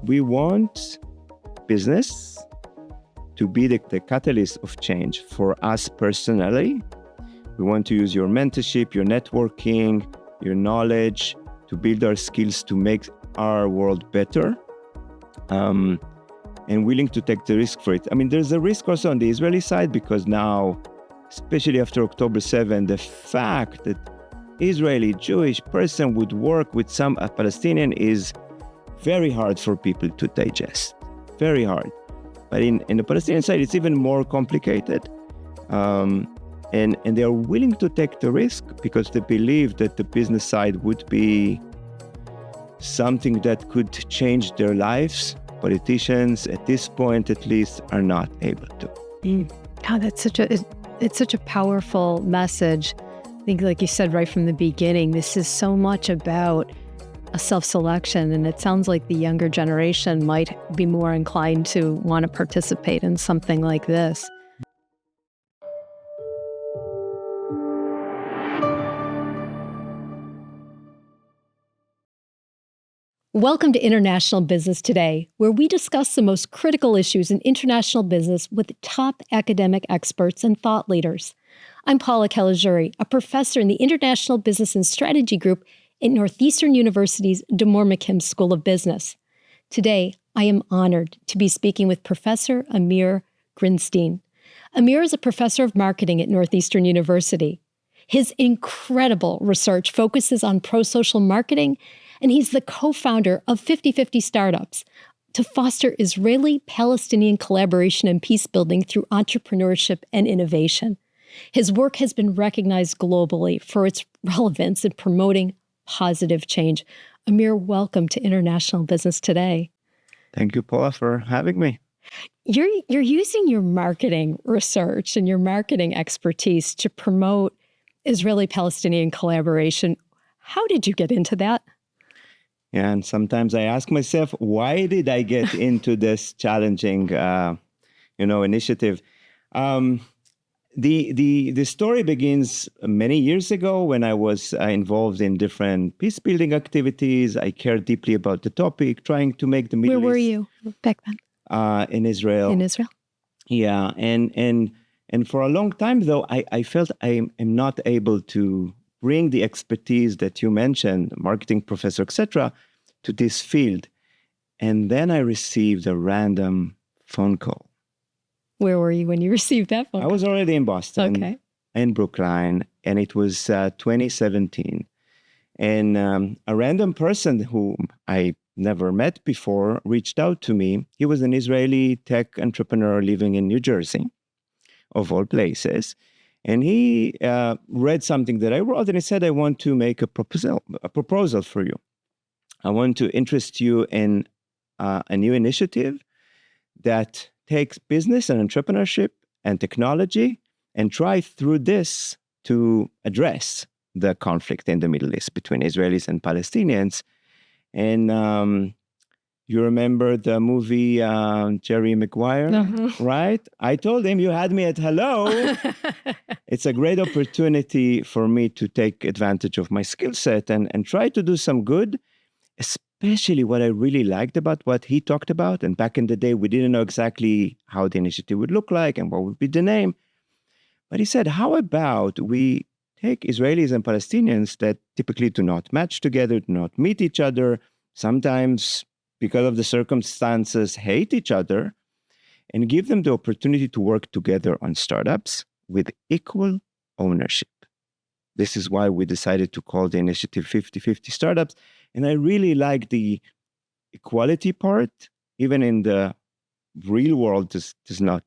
We want business to be the catalyst of change for us personally. We want to use your mentorship, your networking, your knowledge to build our skills to make our world better, and willing to take the risk for it. I mean, there's a risk also on the Israeli side because now, especially after October 7, the fact that Israeli Jewish person would work with some Palestinian is very hard for people to digest, very hard. But in the Palestinian side, it's even more complicated. And they are willing to take the risk because they believe that the business side would be something that could change their lives. Politicians, at this point at least, are not able to. God, it's such a powerful message. I think, like you said right from the beginning, this is so much about a self-selection, and it sounds like the younger generation might be more inclined to want to participate in something like this. Welcome to International Business Today, where we discuss the most critical issues in international business with top academic experts and thought leaders. I'm Paula Caligiuri, a professor in the International Business and Strategy Group at Northeastern University's De Moore-McKim School of Business. Today, I am honored to be speaking with Professor Amir Grinstein. Amir is a professor of marketing at Northeastern University. His incredible research focuses on pro-social marketing, and he's the co-founder of 50/50 Startups to foster Israeli-Palestinian collaboration and peace building through entrepreneurship and innovation. His work has been recognized globally for its relevance in promoting positive change. Amir, welcome to International Business Today. Thank you, Paula, for having me. You're using your marketing research and your marketing expertise to promote Israeli-Palestinian collaboration. How did you get into that? Yeah, and sometimes I ask myself, why did I get into this challenging, initiative? The story begins many years ago when I was involved in different peace building activities. I cared deeply about the topic, trying to make the Middle East. Where were you back then? In Israel. In Israel. Yeah, and for a long time though, I felt I am not able to bring the expertise that you mentioned, marketing professor, etc., to this field. And then I received a random phone call. Where were you when you received that phone call? I was already in Boston, okay, in Brookline, and it was 2017. And a random person whom I never met before reached out to me. He was an Israeli tech entrepreneur living in New Jersey, of all places. And he read something that I wrote, and he said, I want to make a proposal for you. I want to interest you in a new initiative that takes business and entrepreneurship and technology and try through this to address the conflict in the Middle East between Israelis and Palestinians. And you remember the movie Jerry Maguire, right? I told him, you had me at hello. It's a great opportunity for me to take advantage of my skill set and try to do some good, especially what I really liked about what he talked about. And back in the day, we didn't know exactly how the initiative would look like and what would be the name. But he said, how about we take Israelis and Palestinians that typically do not match together, do not meet each other, sometimes because of the circumstances, hate each other, and give them the opportunity to work together on startups with equal ownership. This is why we decided to call the initiative 50/50 Startups. And I really like the equality part. Even in the real world, it's not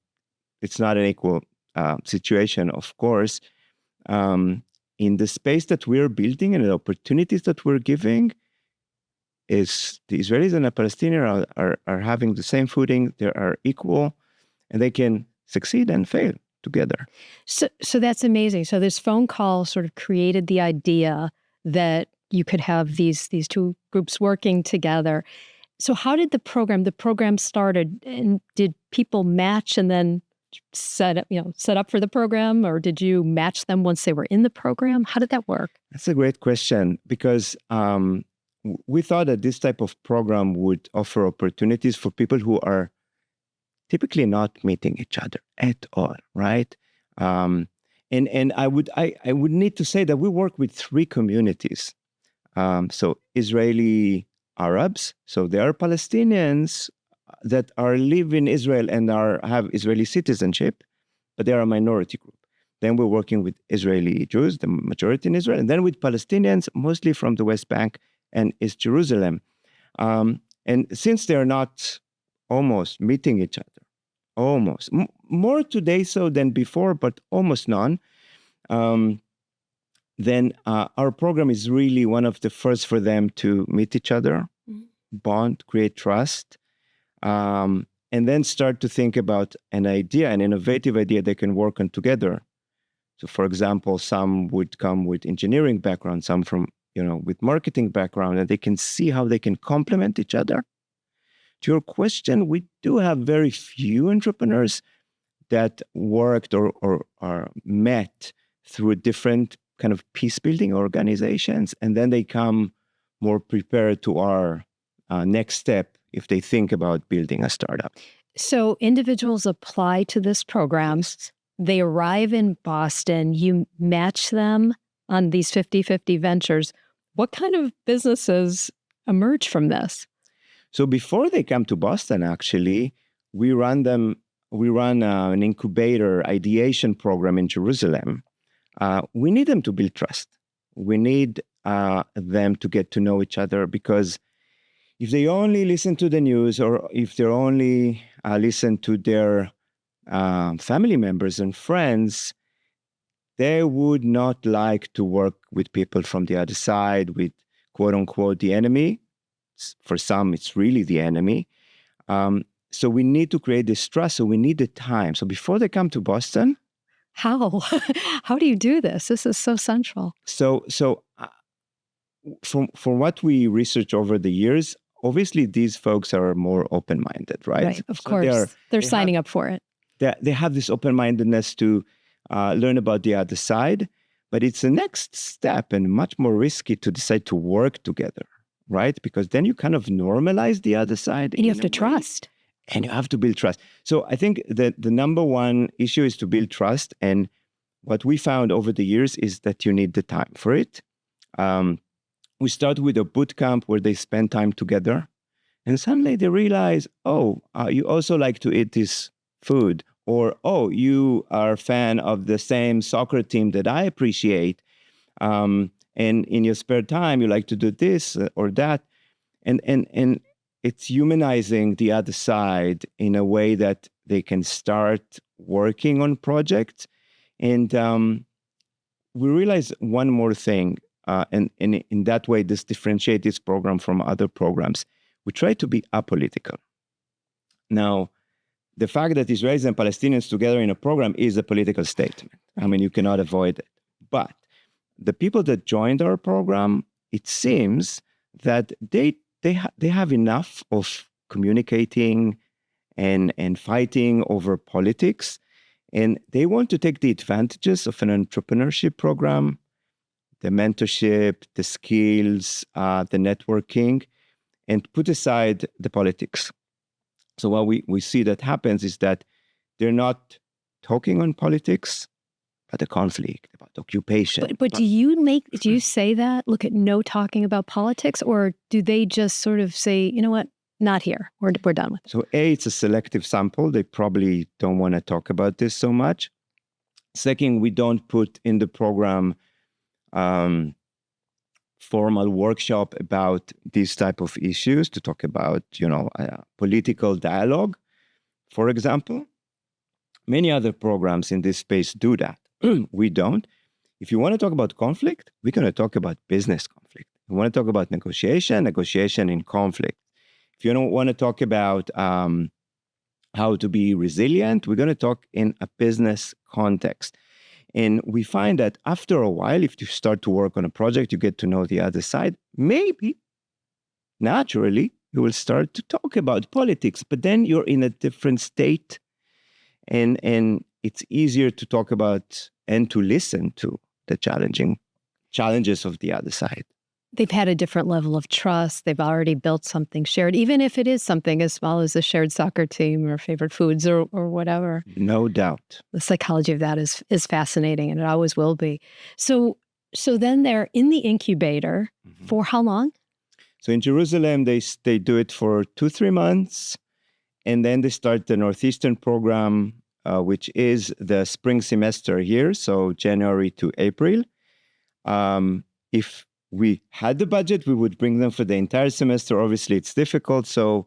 an equal situation, of course. In the space that we're building and the opportunities that we're giving, is the Israelis and the Palestinians are having the same footing, they are equal, and they can succeed and fail together. So that's amazing. So this phone call sort of created the idea that you could have these two groups working together. So how did the program started, and did people match and then set up for the program, or did you match them once they were in the program? How did that work? That's a great question, because we thought that this type of program would offer opportunities for people who are typically not meeting each other at all, right? And I would need to say that we work with three communities. So Israeli Arabs, so they are Palestinians that are live in Israel and have Israeli citizenship, but they are a minority group. Then we're working with Israeli Jews, the majority in Israel, and then with Palestinians, mostly from the West Bank and East Jerusalem. And since they're not almost meeting each other, almost more today so than before, but almost none, then our program is really one of the first for them to meet each other, bond, create trust, and then start to think about an idea, an innovative idea they can work on together. So, for example, some would come with engineering background, some from, with marketing background, and they can see how they can complement each other. To your question, we do have very few entrepreneurs that worked or are met through different kind of peace-building organizations, and then they come more prepared to our next step if they think about building a startup. So individuals apply to this program. Yes. They arrive in Boston. You match them on these 50-50 ventures. What kind of businesses emerge from this? So before they come to Boston, actually, we run an incubator ideation program in Jerusalem. We need them to build trust. We need them to get to know each other, because if they only listen to the news, or if they only listen to their family members and friends, they would not like to work with people from the other side, with quote unquote the enemy. For some, it's really the enemy. So we need to create this trust. So we need the time. So before they come to Boston. How? How do you do this? This is so central. So from what we research over the years, obviously these folks are more open-minded, right? Right, of so course. They're signing up for it. They have this open-mindedness to learn about the other side, but it's the next step and much more risky to decide to work together, right? Because then you kind of normalize the other side. And you have to trust. And you have to build trust. So I think that the number one issue is to build trust. And what we found over the years is that you need the time for it. We start with a boot camp where they spend time together. And suddenly they realize, you also like to eat this food. Or, you are a fan of the same soccer team that I appreciate. And in your spare time, you like to do this or that. And it's humanizing the other side in a way that they can start working on projects. And we realize one more thing, and in that way, this differentiates this program from other programs. We try to be apolitical. Now, the fact that Israelis and Palestinians together in a program is a political statement. I mean, you cannot avoid it. But the people that joined our program, it seems that they have enough of communicating and fighting over politics, and they want to take the advantages of an entrepreneurship program, the mentorship, the skills, the networking, and put aside the politics. So what we see that happens is that they're not talking on politics, but the conflict, about occupation. But do you say that? Look at no talking about politics, or do they just sort of say, you know what, not here, we're done with it? So it's a selective sample. They probably don't want to talk about this so much. Second, we don't put in the program formal workshop about these type of issues to talk about, political dialogue, for example. Many other programs in this space do that. We don't. If you want to talk about conflict, we're going to talk about business conflict. If you want to talk about negotiation in conflict. If you don't want to talk about how to be resilient, we're going to talk in a business context. And we find that after a while, if you start to work on a project, you get to know the other side, maybe, naturally, you will start to talk about politics, but then you're in a different state, and it's easier to talk about and to listen to the challenges of the other side. they've had a different level of trust. They've already built something shared, even if it is something as small as a shared soccer team or favorite foods or whatever. No doubt. The psychology of that is fascinating, and it always will be. So then they're in the incubator for how long? So in Jerusalem, they do it for 2-3 months, and then they start the Northeastern program, which is the spring semester here, so January to April. If we had the budget, we would bring them for the entire semester. Obviously, it's difficult, so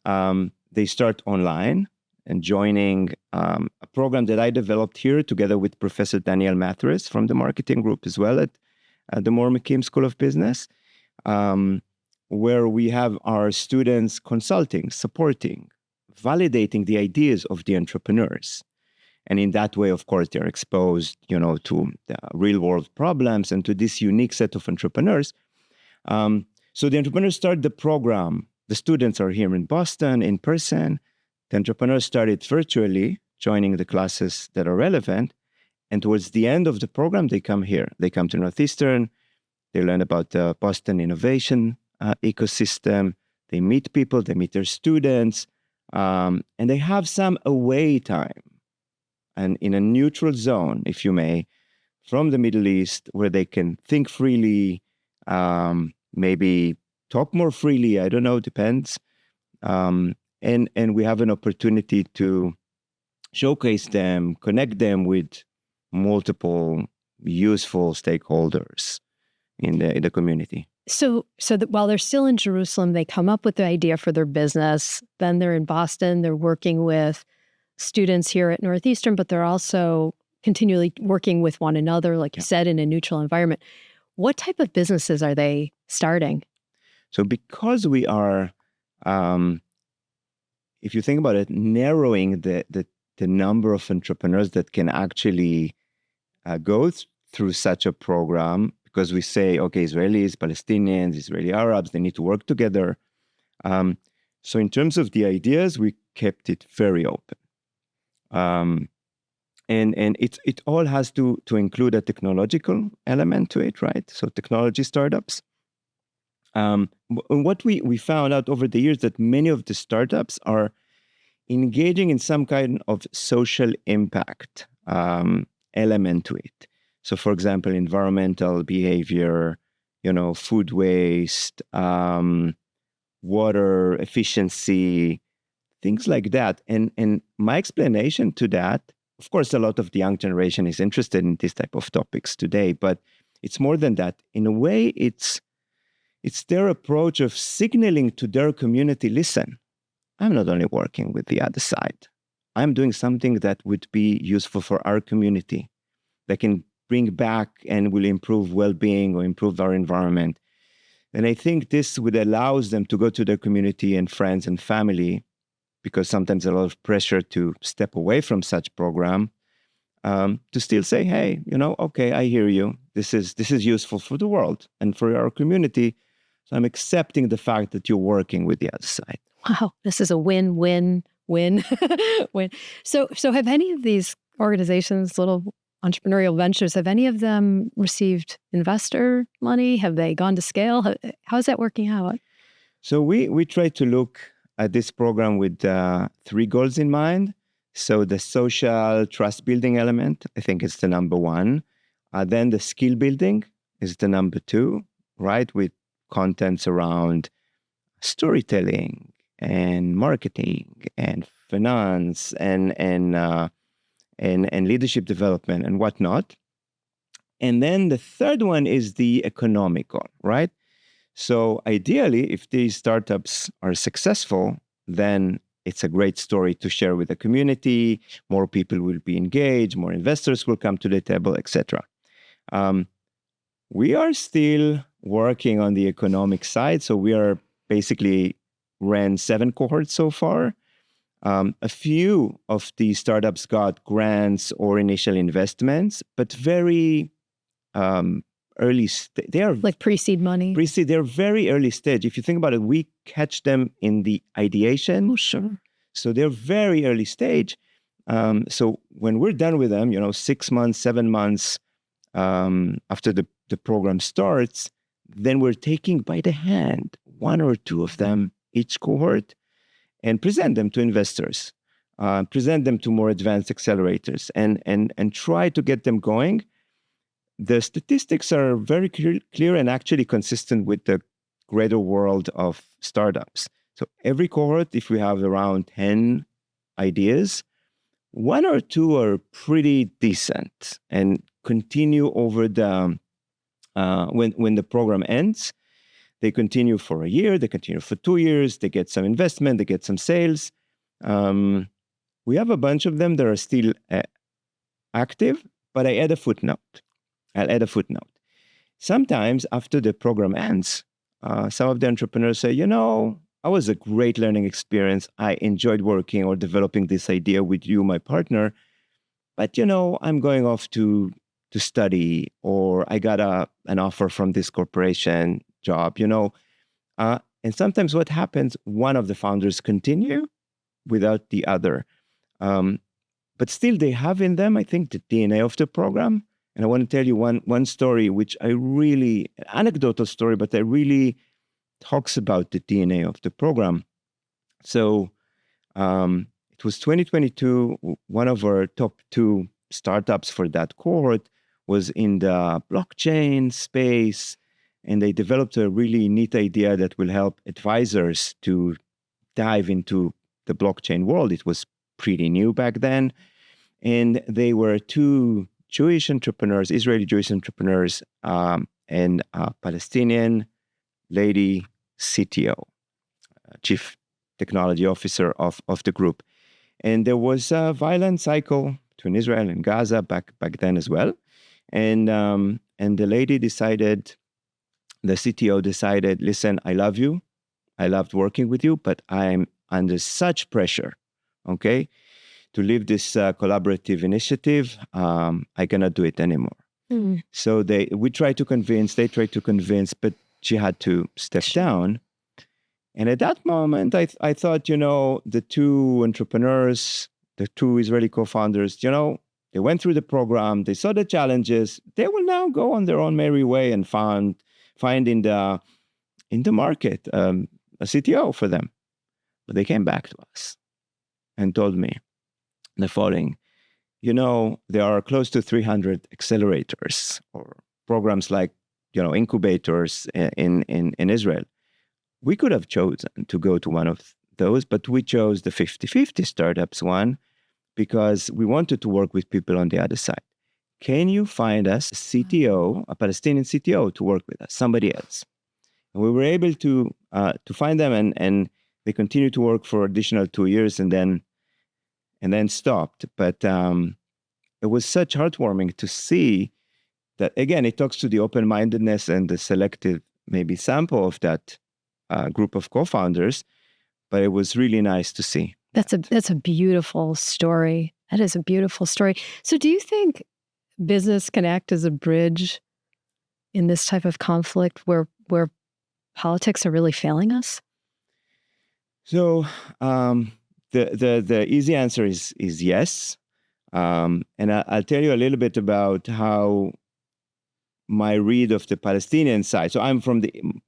they start online and joining a program that I developed here together with Professor Daniel Mathres from the marketing group as well at the Moore McKim School of Business, where we have our students consulting, supporting, validating the ideas of the entrepreneurs. And in that way, of course, they're exposed, to the real-world problems and to this unique set of entrepreneurs. So the entrepreneurs start the program. The students are here in Boston in person. The entrepreneurs started virtually, joining the classes that are relevant. And towards the end of the program, they come here. They come to Northeastern. They learn about the Boston innovation ecosystem. They meet people. They meet their students. And they have some away time. And in a neutral zone, if you may, from the Middle East, where they can think freely, maybe talk more freely, I don't know, depends. And we have an opportunity to showcase them, connect them with multiple useful stakeholders in the community. So that while they're still in Jerusalem, they come up with the idea for their business. Then they're in Boston. They're working with students here at Northeastern, but they're also continually working with one another, like you said, in a neutral environment. What type of businesses are they starting? So because we are, if you think about it, narrowing the number of entrepreneurs that can actually go through such a program, because we say, okay, Israelis, Palestinians, Israeli Arabs, they need to work together. So in terms of the ideas, we kept it very open. And it all has to include a technological element to it, right? So technology startups. What we found out over the years that many of the startups are engaging in some kind of social impact element to it. So, for example, environmental behavior, food waste, water efficiency, things like that. And my explanation to that, of course, a lot of the young generation is interested in this type of topics today, but it's more than that. In a way, it's their approach of signaling to their community, listen, I'm not only working with the other side. I'm doing something that would be useful for our community, that can bring back and will improve well-being or improve our environment. And I think this would allow them to go to their community and friends and family, because sometimes a lot of pressure to step away from such program, to still say, hey, okay, I hear you. This is useful for the world and for our community. So I'm accepting the fact that you're working with the other side. Wow, this is a win-win-win. Win. So have any of these organizations, little entrepreneurial ventures, have any of them received investor money? Have they gone to scale? How's that working out? So we try to look at this program with 3 goals in mind. So the social trust building element, I think is the number 1. Then the skill building is the number 2, right? With contents around storytelling and marketing and finance and leadership development and whatnot. And then the third one is the economical, right? So ideally, if these startups are successful, then it's a great story to share with the community. More people will be engaged, more investors will come to the table, etc. We are still working on the economic side. So we are basically ran 7 cohorts so far. A few of the startups got grants or initial investments, but very early. They are like pre-seed money. Pre-seed. They're very early stage. If you think about it, we catch them in the ideation. Oh, sure. So they're very early stage. So when we're done with them, 6 months, 7 months after the program starts, then we're taking by the hand one or two of them each cohort and present them to investors, present them to more advanced accelerators, and try to get them going. The statistics are very clear and actually consistent with the greater world of startups. So every cohort, if we have around 10 ideas, one or two are pretty decent and continue over the when the program ends. They continue for a year, they continue for 2 years, they get some investment, they get some sales. We have a bunch of them that are still active, but I add a footnote. I'll add a footnote. Sometimes after the program ends, some of the entrepreneurs say, I was a great learning experience. I enjoyed working or developing this idea with you, my partner. But, I'm going off to study, or I got an offer from this corporation job, and sometimes what happens, one of the founders continue without the other. But still they have in them, I think, the DNA of the program. And I want to tell you one story, which an anecdotal story, but I really talks about the DNA of the program. So it was 2022. One of our top 2 startups for that cohort was in the blockchain space, and they developed a really neat idea that will help advisors to dive into the blockchain world. It was pretty new back then. And they were 2 Jewish entrepreneurs, Israeli Jewish entrepreneurs, and a Palestinian lady CTO, Chief Technology Officer of the group. And there was a violent cycle between Israel and Gaza back then as well. And the lady decided, the CTO decided, listen, I love you. I loved working with you, but I'm under such pressure, okay, to leave this collaborative initiative. I cannot do it anymore. Mm. So they tried to convince, but she had to step down. And at that moment, I thought, the 2 entrepreneurs, the 2 Israeli co-founders, they went through the program, they saw the challenges, they will now go on their own merry way and find in the market a CTO for them. But they came back to us and told me the following: there are close to 300 accelerators or programs like, incubators in Israel. We could have chosen to go to one of those, but we chose the 50-50 startups one because we wanted to work with people on the other side. Can you find us a CTO, a Palestinian CTO to work with us, somebody else? And we were able to find them, and they continued to work for additional 2 years and then stopped. But it was such heartwarming to see that, again, it talks to the open-mindedness and the selective maybe sample of that group of co-founders, but it was really nice to see. That's a beautiful story. That is a beautiful story. So do you think business can act as a bridge in this type of conflict where politics are really failing us? So the easy answer is yes. And I'll tell you a little bit about how my read of the Palestinian side. So I'm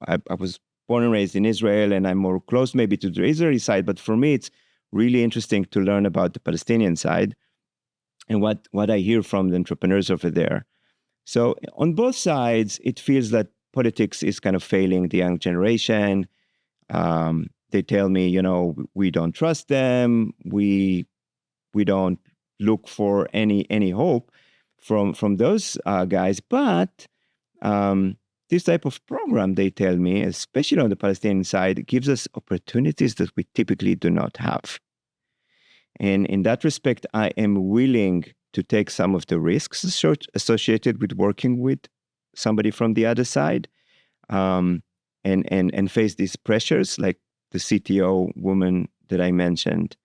I was born and raised in Israel, and I'm more close maybe to the Israeli side, but for me, it's really interesting to learn about the Palestinian side and what I hear from the entrepreneurs over there. So on both sides, it feels that politics is kind of failing the young generation. They tell me, we don't trust them. We don't look for any hope from those guys. But this type of program, they tell me, especially on the Palestinian side, gives us opportunities that we typically do not have. And in that respect, I am willing to take some of the risks associated with working with somebody from the other side, and face these pressures, like the CTO woman that I mentioned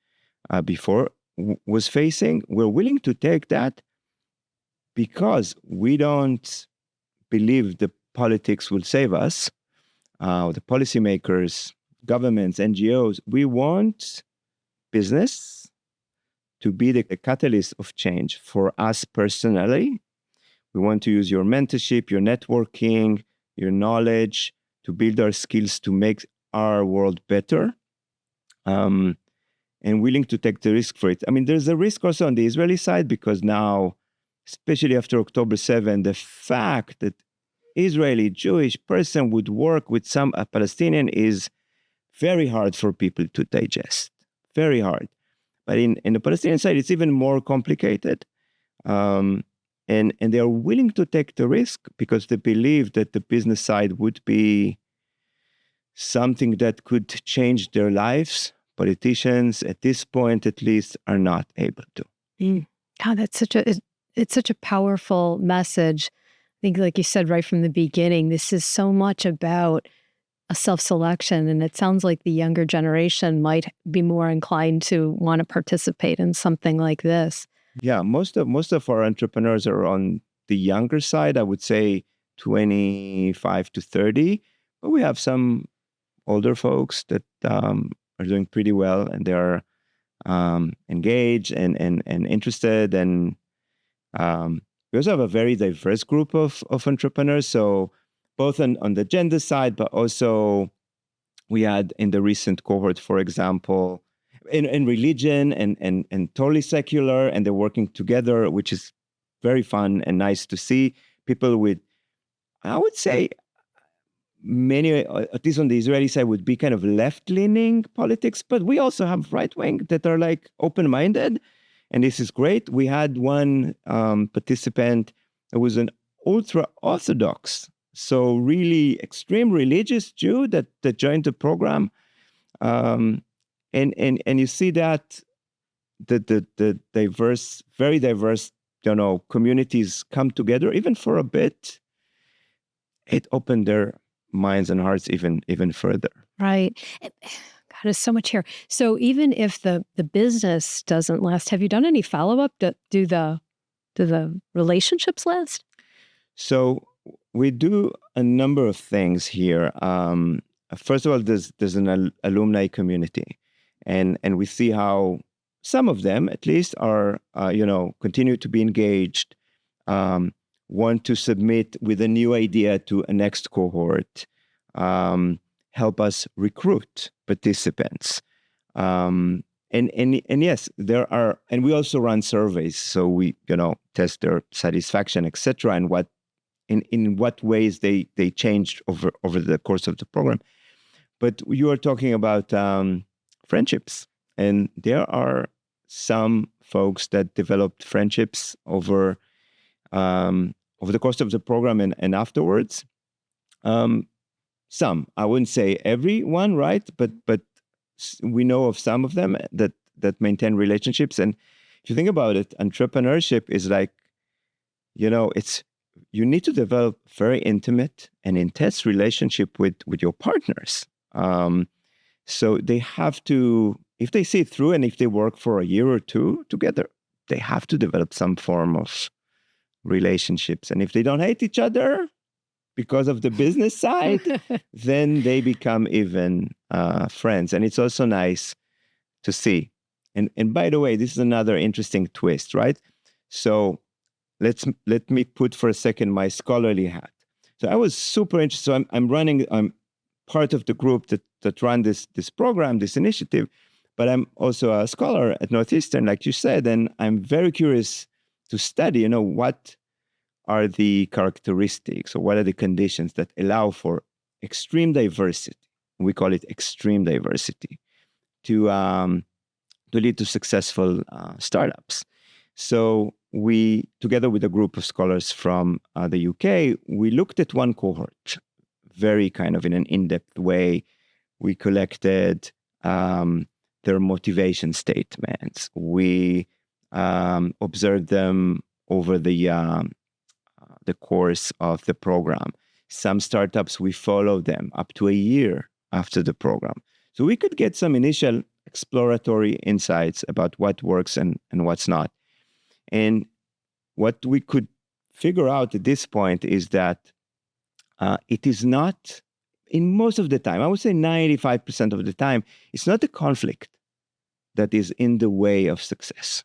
before was facing. We're willing to take that because we don't believe the politics will save us, the policymakers, governments, NGOs. We want business to be the catalyst of change for us personally. We want to use your mentorship, your networking, your knowledge, to build our skills to make our world better, and willing to take the risk for it. I mean, there's a risk also on the Israeli side, because now, especially after October 7, the fact that Israeli Jewish person would work with some Palestinian is very hard for people to digest. Very hard. But in the Palestinian side, it's even more complicated. And they are willing to take the risk because they believe that the business side would be something that could change their lives. Politicians, at this point at least, are not able to. God, it's such a powerful message. I think, like you said right from the beginning, this is so much about a self-selection, and it sounds like the younger generation might be more inclined to want to participate in something like this. Yeah, most of our entrepreneurs are on the younger side. I would say 25 to 30, but we have some older folks that are doing pretty well, and they are engaged and interested. And we also have a very diverse group of entrepreneurs. So both on the gender side, but also we had in the recent cohort, for example, in religion and totally secular, and they're working together, which is very fun and nice to see. People with, I would say, many, at least on the Israeli side, would be kind of left-leaning politics, but we also have right-wing that are like open-minded, and this is great. We had one participant that was an ultra-Orthodox, so really extreme religious Jew that joined the program. And you see that the diverse, very diverse, communities come together, even for a bit. It opened their minds and hearts even further. Right. God, there's so much here. So even if the business doesn't last, have you done any follow-up? Do the relationships last? So we do a number of things here. First of all, there's an alumni community, and we see how some of them, at least, are continue to be engaged, want to submit with a new idea to a next cohort, help us recruit participants, and yes, there are, and we also run surveys, so we test their satisfaction, etc., and what in what ways they changed over the course of the program. But you are talking about friendships, and there are some folks that developed friendships over the course of the program and afterwards. Some, I wouldn't say everyone, right? But we know of some of them that maintain relationships. And if you think about it, entrepreneurship is like, it's, you need to develop very intimate and intense relationship with your partners. So they have to, if they see it through and if they work for a year or two together, they have to develop some form of relationships. And if they don't hate each other because of the business side, then they become even friends. And it's also nice to see. And by the way, this is another interesting twist, right? So let me put for a second my scholarly hat. So I was super interested. So I'm part of the group that run this program, this initiative, but I'm also a scholar at Northeastern, like you said, and I'm very curious to study, what are the characteristics or what are the conditions that allow for extreme diversity. We call it extreme diversity to lead to successful startups. So we, together with a group of scholars from the UK, we looked at one cohort, very kind of in an in-depth way. We collected their motivation statements. We observed them over the course of the program. Some startups, we followed them up to a year after the program. So we could get some initial exploratory insights about what works and what's not. And what we could figure out at this point is that it is not, in most of the time, I would say 95% of the time, it's not the conflict that is in the way of success.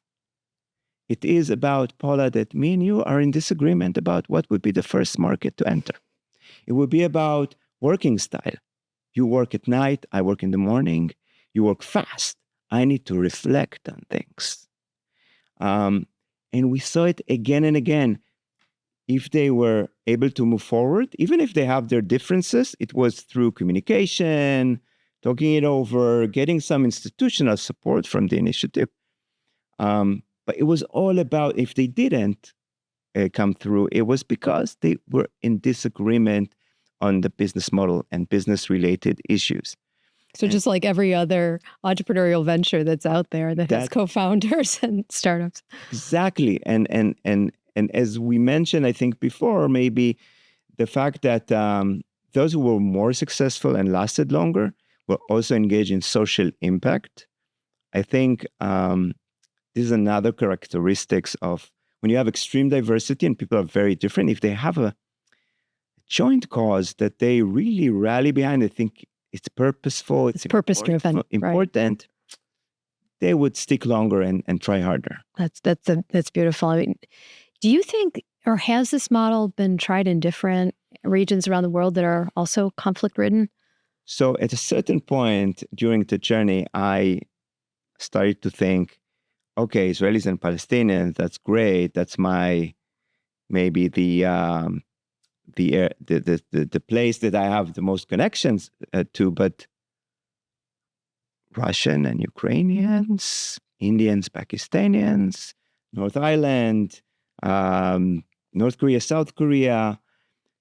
It is about, Paula, that me and you are in disagreement about what would be the first market to enter. It would be about working style. You work at night, I work in the morning. You work fast. I need to reflect on things. And we saw it again and again. If they were able to move forward, even if they have their differences, it was through communication, talking it over, getting some institutional support from the initiative. But it was all about, if they didn't come through, it was because they were in disagreement on the business model and business-related issues. So just like every other entrepreneurial venture that's out there that has co-founders and startups. Exactly. And as we mentioned, I think before, maybe the fact that those who were more successful and lasted longer were also engaged in social impact. I think this is another characteristics of when you have extreme diversity and people are very different. If they have a joint cause that they really rally behind, I think it's purposeful, it's purpose-driven, important, right? They would stick longer and try harder. That's beautiful. I mean, do you think, or has this model been tried in different regions around the world that are also conflict-ridden? So at a certain point during the journey, I started to think, okay, Israelis and Palestinians, that's great. That's maybe the place that I have the most connections to, but Russian and Ukrainians, Indians, Pakistanians, North Ireland, North Korea, South Korea.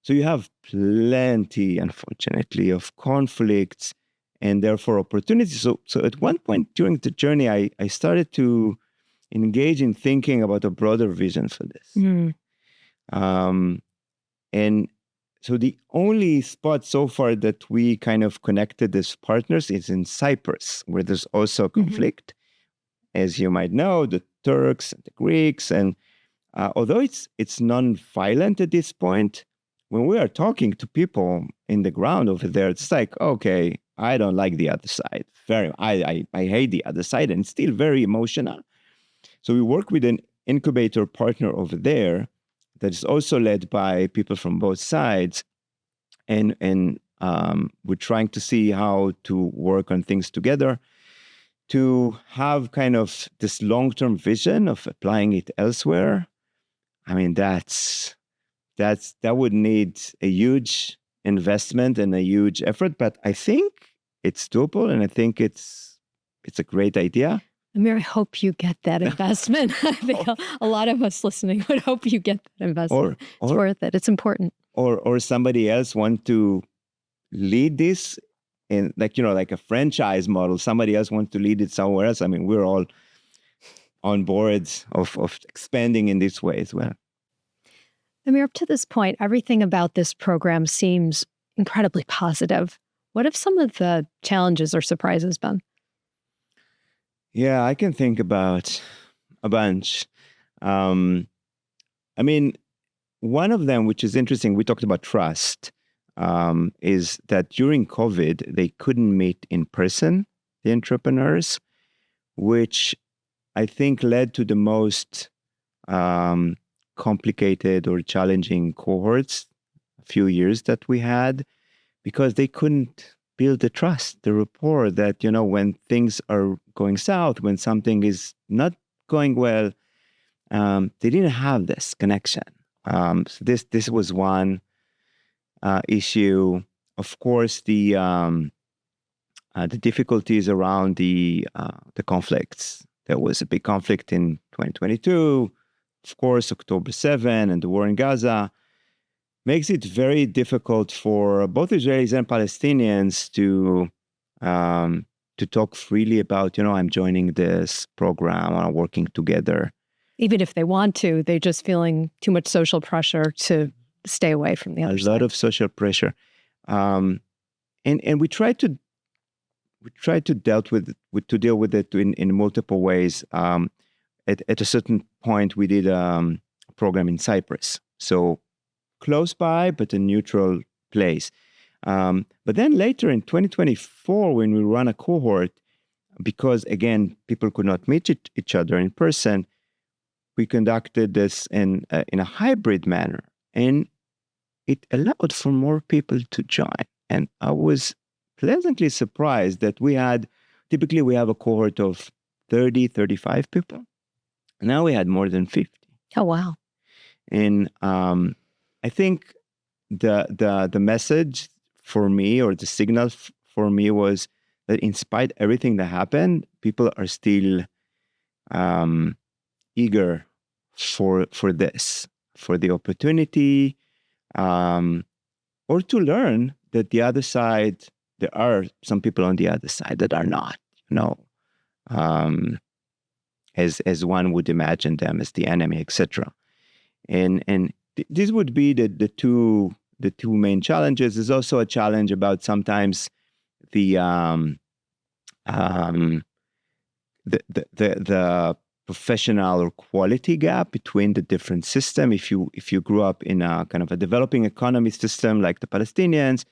So you have plenty, unfortunately, of conflicts and therefore opportunities. So at one point during the journey, I started to engage in thinking about a broader vision for this. And so the only spot so far that we kind of connected as partners is in Cyprus, where there's also conflict. As you might know, the Turks and the Greeks. And although it's non-violent at this point, when we are talking to people in the ground over there, it's like, okay, I don't like the other side. I hate the other side, and it's still very emotional. So we work with an incubator partner over there that is also led by people from both sides. And we're trying to see how to work on things together to have kind of this long-term vision of applying it elsewhere. I mean, that would need a huge investment and a huge effort, but I think it's doable, and I think it's a great idea. Amir, I hope you get that investment. I think a lot of us listening would hope you get that investment. It's worth it. It's important. Or somebody else want to lead this in like a franchise model. Somebody else wants to lead it somewhere else. I mean, we're all on board of expanding in this way as well. Amir, up to this point, everything about this program seems incredibly positive. What have some of the challenges or surprises been? Yeah, I can think about a bunch. I mean, one of them, which is interesting, we talked about trust, is that during COVID, they couldn't meet in person, the entrepreneurs, which I think led to the most complicated or challenging cohorts, a few years that we had, because they couldn't build the trust, the rapport that, when things are going south, when something is not going well, they didn't have this connection. So this was one issue. Of course, the difficulties around the conflicts. There was a big conflict in 2022. Of course, October 7 and the war in Gaza makes it very difficult for both Israelis and Palestinians to talk freely about, I'm joining this program, I'm working together. Even if they want to, they're just feeling too much social pressure to stay away from the other side. A lot of social pressure. And we try to deal with it in multiple ways. At a certain point, we did a program in Cyprus. So close by, but a neutral place. But then later in 2024, when we run a cohort, because again, people could not meet each other in person, we conducted this in a hybrid manner. And it allowed for more people to join. And I was pleasantly surprised that typically we have a cohort of 30, 35 people. Now we had more than 50. Oh, wow. And I think the message for me, or the signal for me, was that in spite of everything that happened, people are still eager for this, for the opportunity, or to learn that the other side, there are some people on the other side that are not, as one would imagine them as the enemy, etc. And this would be the two main challenges. There's also a challenge about sometimes the professional or quality gap between the different system. If you grew up in a kind of a developing economy system like the Palestinians,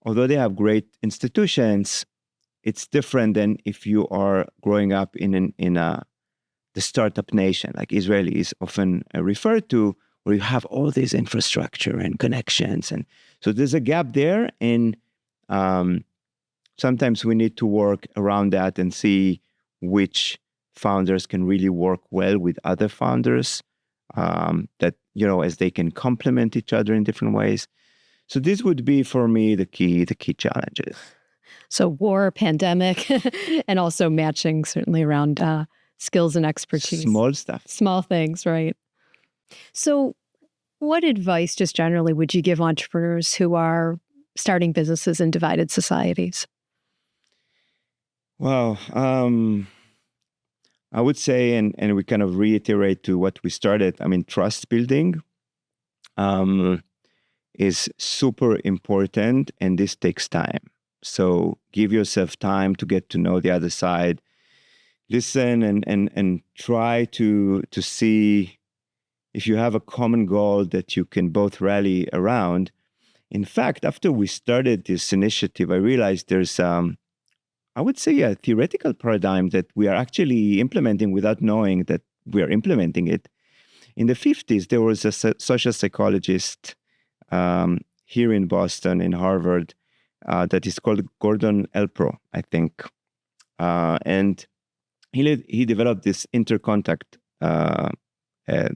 although they have great institutions, it's different than if you are growing up in the startup nation, like Israel is often referred to, where you have all this infrastructure and connections. And so there's a gap there. And sometimes we need to work around that and see which founders can really work well with other founders, that, as they can complement each other in different ways. So this would be, for me, the key challenges. So war, pandemic, and also matching certainly around skills and expertise. Small stuff. Small things, right? So what advice, just generally, would you give entrepreneurs who are starting businesses in divided societies? Well, I would say, and we kind of reiterate to what we started, trust building is super important, and this takes time. So give yourself time to get to know the other side. Listen and try to see if you have a common goal that you can both rally around. In fact, after we started this initiative, I realized there's, I would say, a theoretical paradigm that we are actually implementing without knowing that we are implementing it. In the 50s, there was a social psychologist here in Boston, in Harvard, that is called Gordon Allport, I think. And he developed this intercontact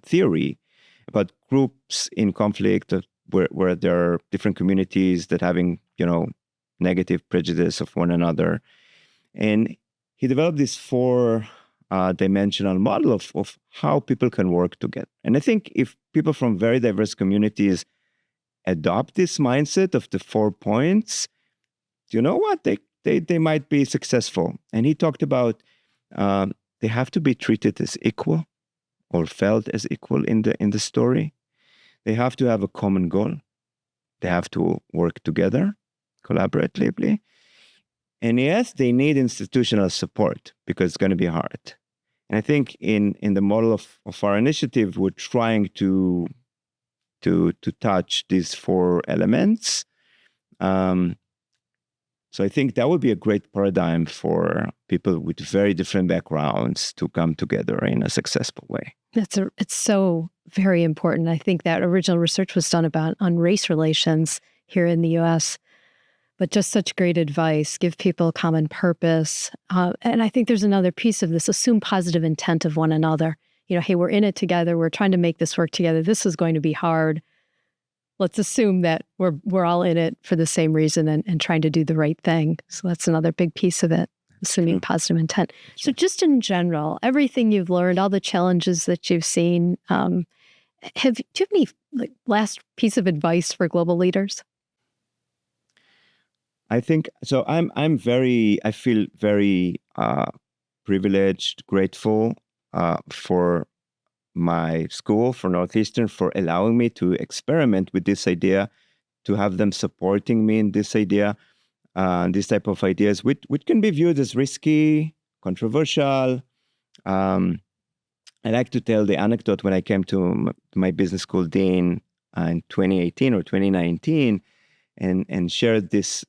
theory about groups in conflict where there are different communities that having, negative prejudice of one another. And he developed this 4-dimensional model of how people can work together. And I think if people from very diverse communities adopt this mindset of the 4 points, you know what? They might be successful. And he talked about they have to be treated as equal, or felt as equal in the story. They have to have a common goal. They have to work together, collaboratively. And yes, they need institutional support because it's going to be hard. And I think in the model of our initiative, we're trying to touch these 4 elements. So I think that would be a great paradigm for people with very different backgrounds to come together in a successful way. It's so very important. I think that original research was done on race relations here in the U.S., but just such great advice. Give people a common purpose. And I think there's another piece of this: assume positive intent of one another. Hey, we're in it together. We're trying to make this work together. This is going to be hard. Let's assume that we're all in it for the same reason and trying to do the right thing. So that's another big piece of it, assuming positive intent. So just in general, everything you've learned, all the challenges that you've seen, do you have any last piece of advice for global leaders? I think so. I feel very privileged, grateful for my school, for Northeastern, for allowing me to experiment with this idea, to have them supporting me in this idea, this type of ideas, which can be viewed as risky, controversial. I like to tell the anecdote when I came to my business school dean in 2018 or 2019 and shared this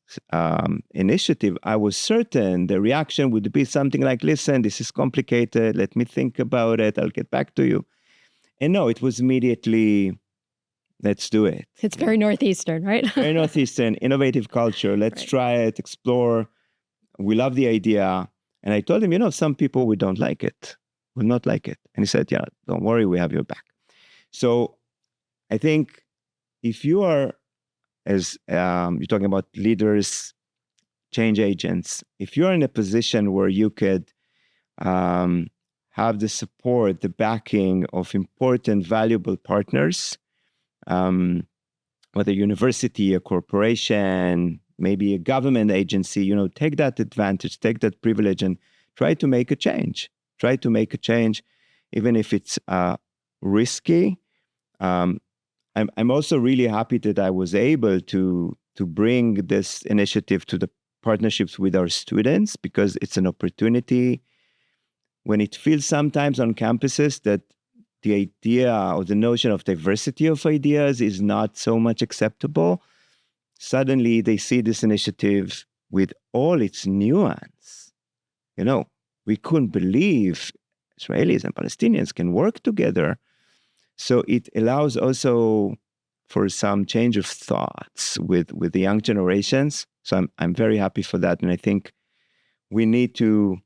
initiative. I was certain the reaction would be something like, listen, this is complicated. Let me think about it. I'll get back to you. And no, it was immediately, let's do it. It's very Northeastern, right? Very Northeastern, innovative culture. Let's try it, explore. We love the idea. And I told him, some people, we don't like it, will not like it. And he said, yeah, don't worry, we have your back. So I think if you are, as you're talking about leaders, change agents, if you're in a position where you could have the support, the backing of important, valuable partners, whether university, a corporation, maybe a government agency, take that advantage, take that privilege and try to make a change. Try to make a change, even if it's risky. I'm also really happy that I was able to bring this initiative to the partnerships with our students, because it's an opportunity when it feels sometimes on campuses that the idea or the notion of diversity of ideas is not so much acceptable. Suddenly they see this initiative with all its nuance. We couldn't believe Israelis and Palestinians can work together. So it allows also for some change of thoughts with the young generations. So I'm very happy for that. And I think we need to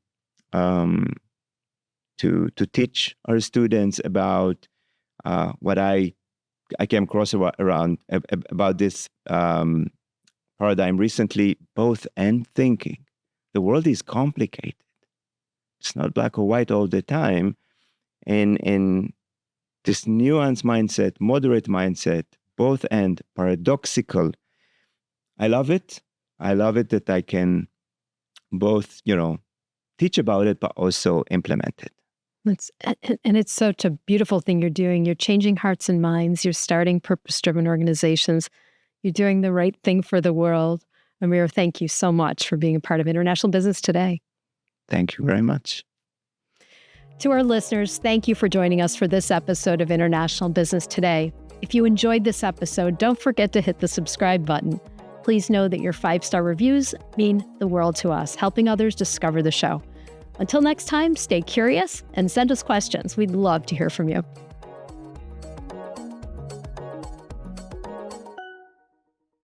teach our students about what I came across around about this paradigm recently, both and thinking. The world is complicated. It's not black or white all the time. And this nuanced mindset, moderate mindset, both and paradoxical, I love it. I love it that I can both, teach about it, but also implement it. It's such a beautiful thing you're doing. You're changing hearts and minds. You're starting purpose-driven organizations. You're doing the right thing for the world. Amir, thank you so much for being a part of International Business Today. Thank you very much. To our listeners, thank you for joining us for this episode of International Business Today. If you enjoyed this episode, don't forget to hit the subscribe button. Please know that your 5-star reviews mean the world to us, helping others discover the show. Until next time, stay curious and send us questions. We'd love to hear from you.